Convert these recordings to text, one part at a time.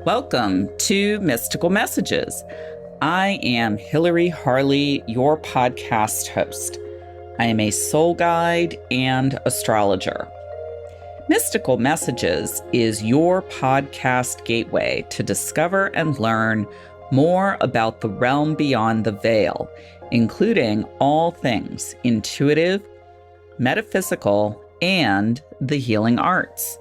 Welcome to Mystical Messages. I am Hilary Harley, your podcast host. I am a soul guide and astrologer. Mystical Messages is your podcast gateway to discover and learn more about the realm beyond the veil, including all things intuitive, metaphysical, and the healing arts.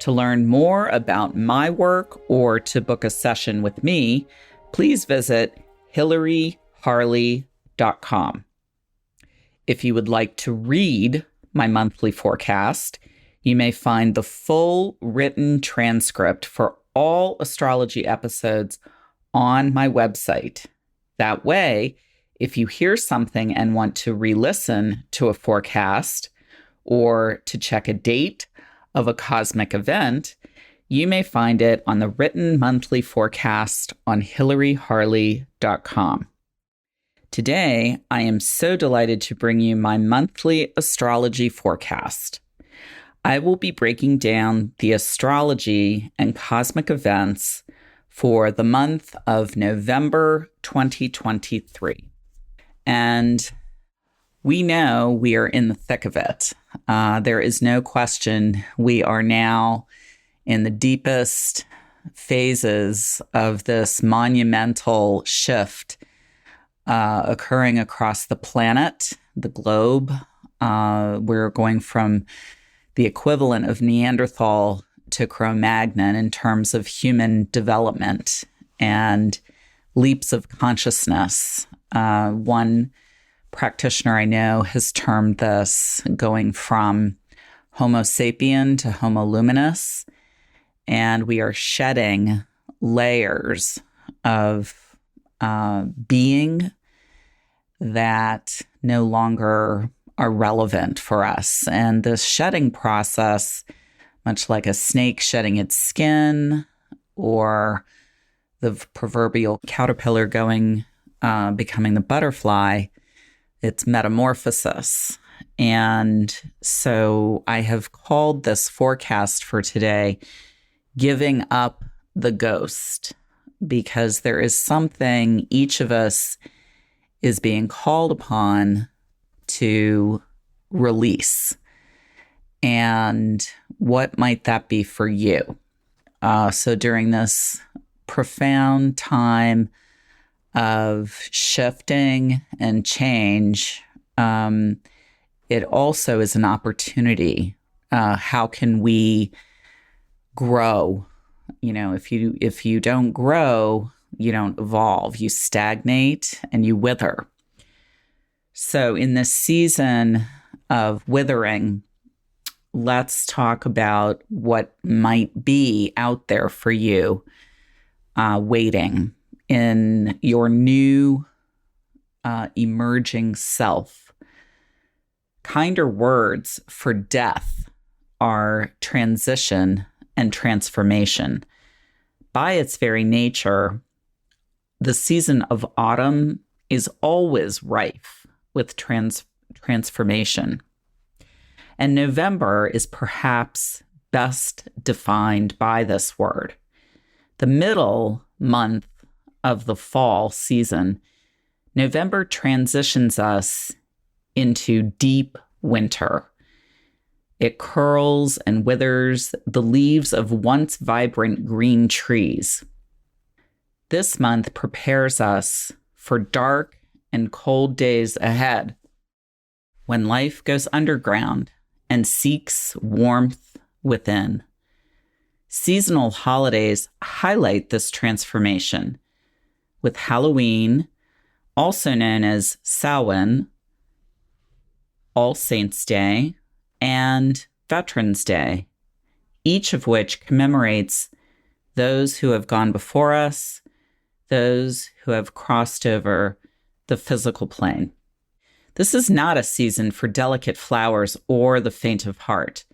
To learn more about my work or to book a session with me, please visit hilaryharley.com. If you would like to read my monthly forecast, you may find the full written transcript for all astrology episodes on my website. That way, if you hear something and want to re-listen to a forecast or to check a date of a cosmic event, you may find it on the written monthly forecast on hilaryharley.com. Today, I am so delighted to bring you my monthly astrology forecast. I will be breaking down the astrology and cosmic events for the month of November 2023. And we know we are in the thick of it. There is no question we are now in the deepest phases of this monumental shift occurring across the planet, the globe. We're going from the equivalent of Neanderthal to Cro-Magnon in terms of human development and leaps of consciousness. One practitioner I know has termed this going from Homo sapien to Homo luminous, and we are shedding layers of being that no longer are relevant for us. And this shedding process, much like a snake shedding its skin or the proverbial caterpillar becoming the butterfly, it's metamorphosis. And so I have called this forecast for today, Giving Up the Ghost, because there is something each of us is being called upon to release. And what might that be for you? So during this profound time of shifting and change, it also is an opportunity. How can we grow? You know, if you don't grow, you don't evolve. You stagnate and you wither. So in this season of withering, let's talk about what might be out there for you, waiting in your new emerging self. Kinder words for death are transition and transformation. By its very nature, the season of autumn is always rife with transformation. And November is perhaps best defined by this word. The middle month of the fall season, November transitions us into deep winter. It curls and withers the leaves of once vibrant green trees. This month prepares us for dark and cold days ahead, when life goes underground and seeks warmth within. Seasonal holidays highlight this transformation, with Halloween, also known as Samhain, All Saints' Day, and Veterans Day, each of which commemorates those who have gone before us, those who have crossed over the physical plane. This is not a season for delicate flowers or the faint of heart.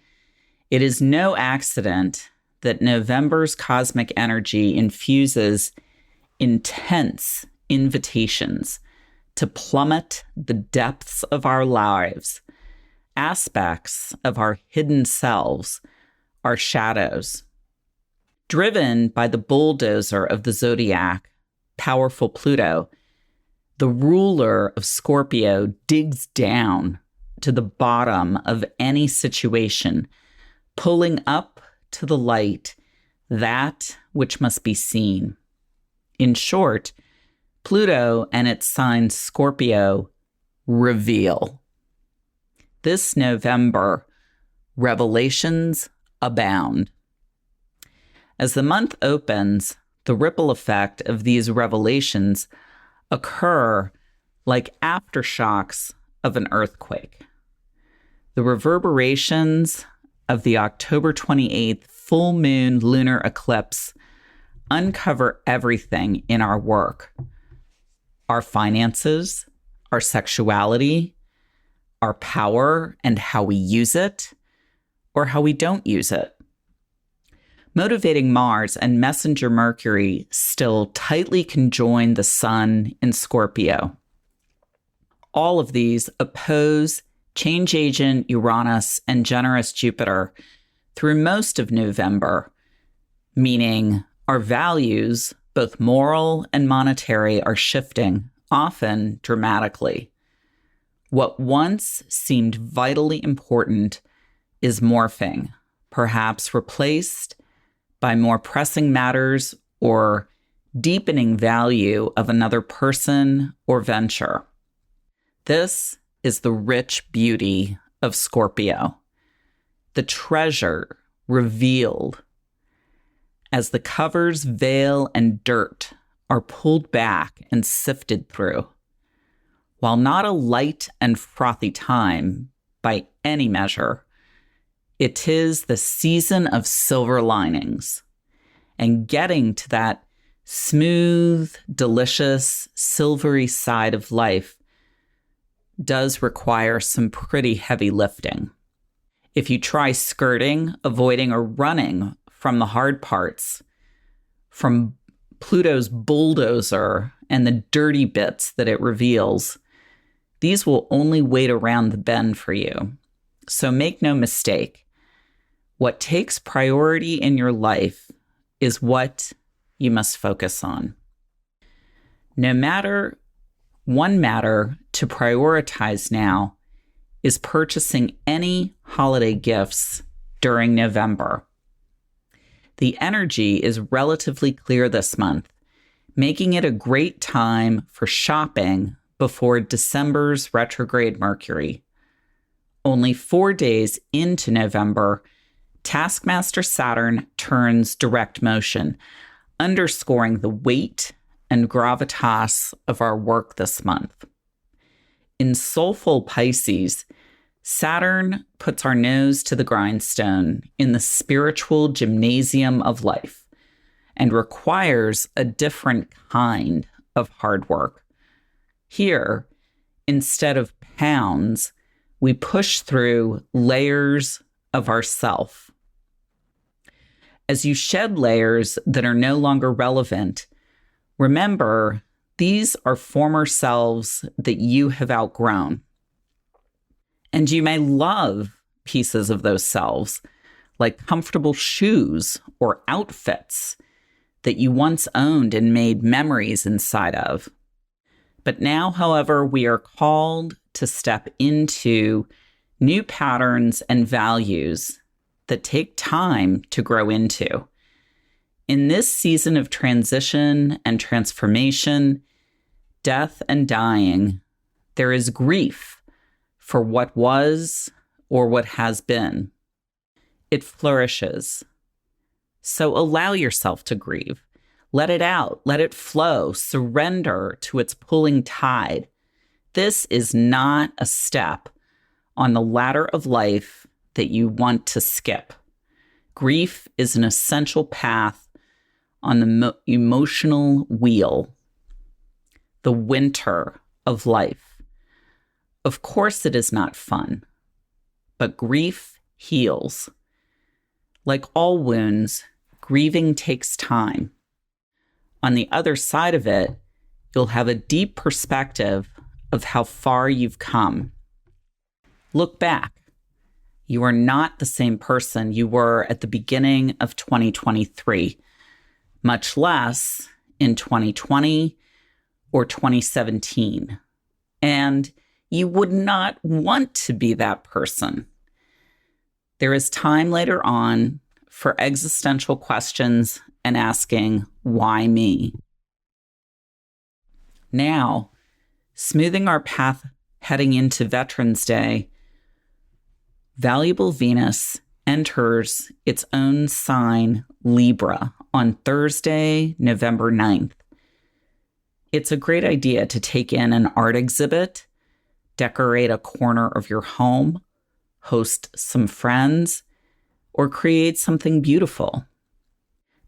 It is no accident that November's cosmic energy infuses intense invitations to plummet the depths of our lives, aspects of our hidden selves, our shadows. Driven by the bulldozer of the zodiac, powerful Pluto, the ruler of Scorpio digs down to the bottom of any situation, pulling up to the light that which must be seen. In short, Pluto and its sign Scorpio reveal. This November, revelations abound. As the month opens, the ripple effect of these revelations occur like aftershocks of an earthquake. The reverberations of the October 28th full moon lunar eclipse uncover everything in our work: our finances, our sexuality, our power and how we use it, or how we don't use it. Motivating Mars and messenger Mercury still tightly conjoin the Sun in Scorpio. All of these oppose change agent Uranus and generous Jupiter through most of November, meaning our values, both moral and monetary, are shifting, often dramatically. What once seemed vitally important is morphing, perhaps replaced by more pressing matters or deepening value of another person or venture. This is the rich beauty of Scorpio, the treasure revealed as the covers, veil, and dirt are pulled back and sifted through. While not a light and frothy time by any measure, it is the season of silver linings, and getting to that smooth, delicious, silvery side of life does require some pretty heavy lifting. If you try skirting, avoiding, or running from the hard parts, from Pluto's bulldozer and the dirty bits that it reveals, these will only wait around the bend for you. So make no mistake. What takes priority in your life is what you must focus on. One matter to prioritize now is purchasing any holiday gifts during November. The energy is relatively clear this month, making it a great time for shopping before December's retrograde Mercury. Only 4 days into November, Taskmaster Saturn turns direct motion, underscoring the weight and gravitas of our work this month. In soulful Pisces, Saturn puts our nose to the grindstone in the spiritual gymnasium of life and requires a different kind of hard work. Here, instead of pounds, we push through layers of ourself. As you shed layers that are no longer relevant, remember these are former selves that you have outgrown. And you may love pieces of those selves, like comfortable shoes or outfits that you once owned and made memories inside of. But now, however, we are called to step into new patterns and values that take time to grow into. In this season of transition and transformation, death and dying, there is grief for what was or what has been. It flourishes. So allow yourself to grieve. Let it out. Let it flow. Surrender to its pulling tide. This is not a step on the ladder of life that you want to skip. Grief is an essential path on the emotional wheel, the winter of life. Of course, it is not fun, but grief heals. Like all wounds, grieving takes time. On the other side of it, you'll have a deep perspective of how far you've come. Look back. You are not the same person you were at the beginning of 2023, much less in 2020 or 2017. And you would not want to be that person. There is time later on for existential questions and asking, why me? Now, smoothing our path heading into Veterans Day, valuable Venus enters its own sign, Libra, on Thursday, November 9th. It's a great idea to take in an art exhibit, decorate a corner of your home, host some friends, or create something beautiful.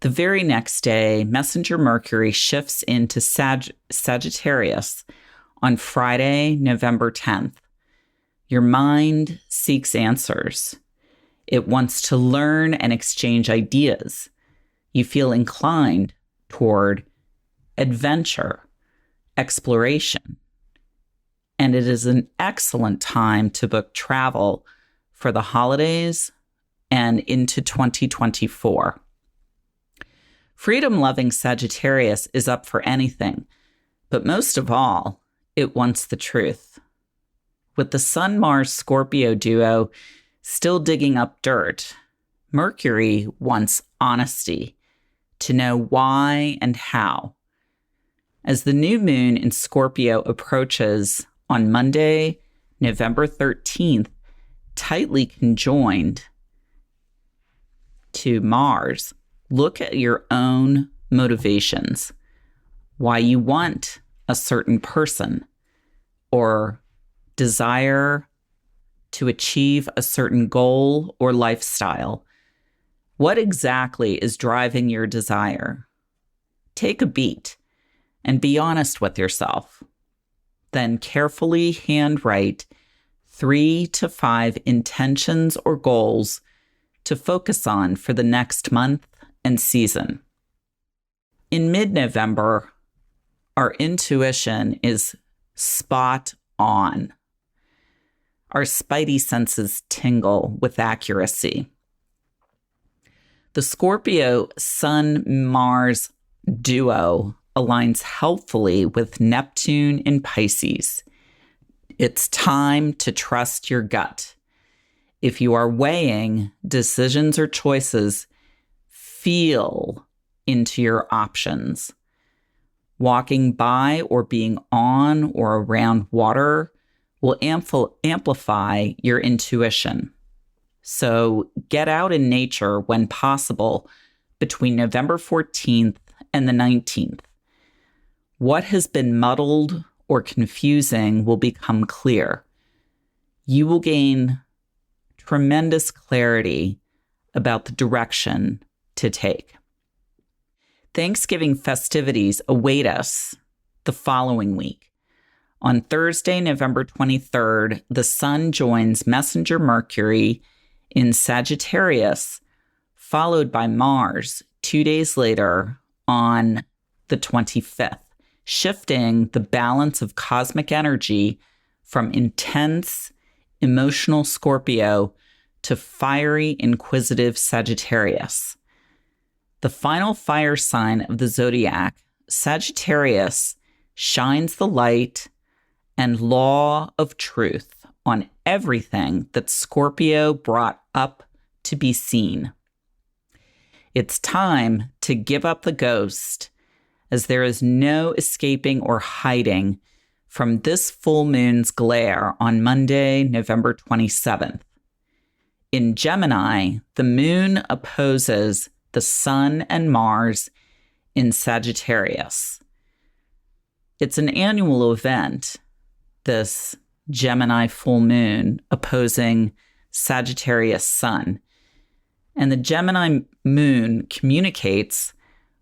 The very next day, Messenger Mercury shifts into Sagittarius on Friday, November 10th. Your mind seeks answers. It wants to learn and exchange ideas. You feel inclined toward adventure, exploration. And it is an excellent time to book travel for the holidays and into 2024. Freedom-loving Sagittarius is up for anything, but most of all, it wants the truth. With the Sun-Mars Scorpio duo still digging up dirt, Mercury wants honesty, to know why and how. As the new moon in Scorpio approaches on Monday, November 13th, tightly conjoined to Mars, look at your own motivations, why you want a certain person or desire to achieve a certain goal or lifestyle. What exactly is driving your desire? Take a beat and be honest with yourself. Then carefully handwrite 3 to 5 intentions or goals to focus on for the next month and season. In mid-November, our intuition is spot on. Our spidey senses tingle with accuracy. The Scorpio Sun-Mars duo aligns helpfully with Neptune in Pisces. It's time to trust your gut. If you are weighing decisions or choices, feel into your options. Walking by or being on or around water will amplify your intuition. So get out in nature when possible between November 14th and the 19th. What has been muddled or confusing will become clear. You will gain tremendous clarity about the direction to take. Thanksgiving festivities await us the following week. On Thursday, November 23rd, the Sun joins Messenger Mercury in Sagittarius, followed by Mars 2 days later on the 25th, shifting the balance of cosmic energy from intense, emotional Scorpio to fiery, inquisitive Sagittarius. The final fire sign of the zodiac, Sagittarius, shines the light and law of truth on everything that Scorpio brought up to be seen. It's time to give up the ghost, as there is no escaping or hiding from this full moon's glare on Monday, November 27th. In Gemini, the moon opposes the Sun and Mars in Sagittarius. It's an annual event, this Gemini full moon opposing Sagittarius Sun. And the Gemini moon communicates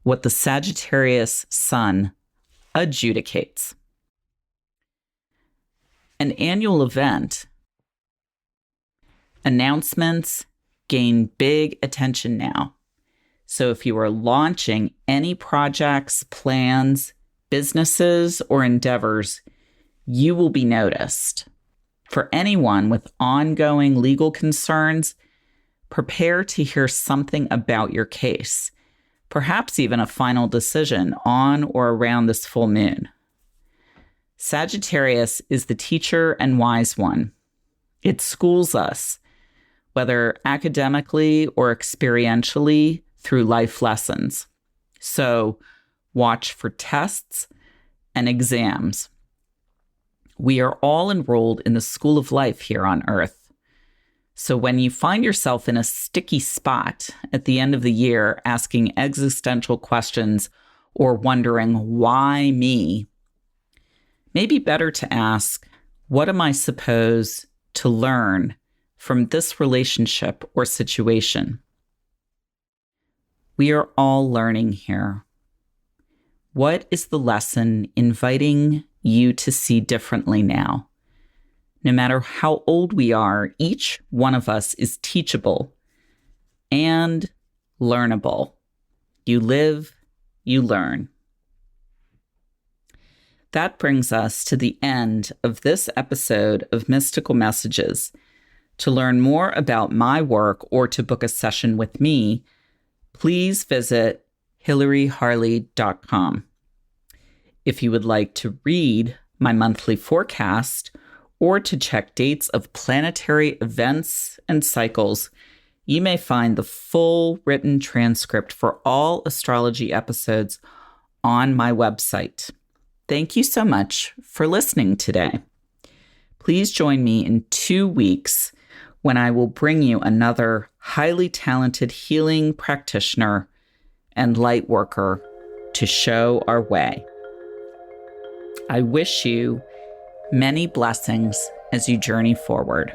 what the Sagittarius Sun adjudicates. An annual event. Announcements gain big attention now. So if you are launching any projects, plans, businesses, or endeavors, you will be noticed. For anyone with ongoing legal concerns, prepare to hear something about your case, perhaps even a final decision on or around this full moon. Sagittarius is the teacher and wise one. It schools us, whether academically or experientially, through life lessons. So watch for tests and exams. We are all enrolled in the school of life here on Earth. So when you find yourself in a sticky spot at the end of the year asking existential questions or wondering, why me? Maybe better to ask, what am I supposed to learn from this relationship or situation? We are all learning here. What is the lesson inviting you to see differently now? No matter how old we are, each one of us is teachable and learnable. You live, you learn. That brings us to the end of this episode of Mystical Messages. To learn more about my work or to book a session with me, please visit hilaryharley.com. If you would like to read my monthly forecast or to check dates of planetary events and cycles, you may find the full written transcript for all astrology episodes on my website. Thank you so much for listening today. Please join me in 2 weeks when I will bring you another highly talented healing practitioner and light worker to show our way. I wish you many blessings as you journey forward.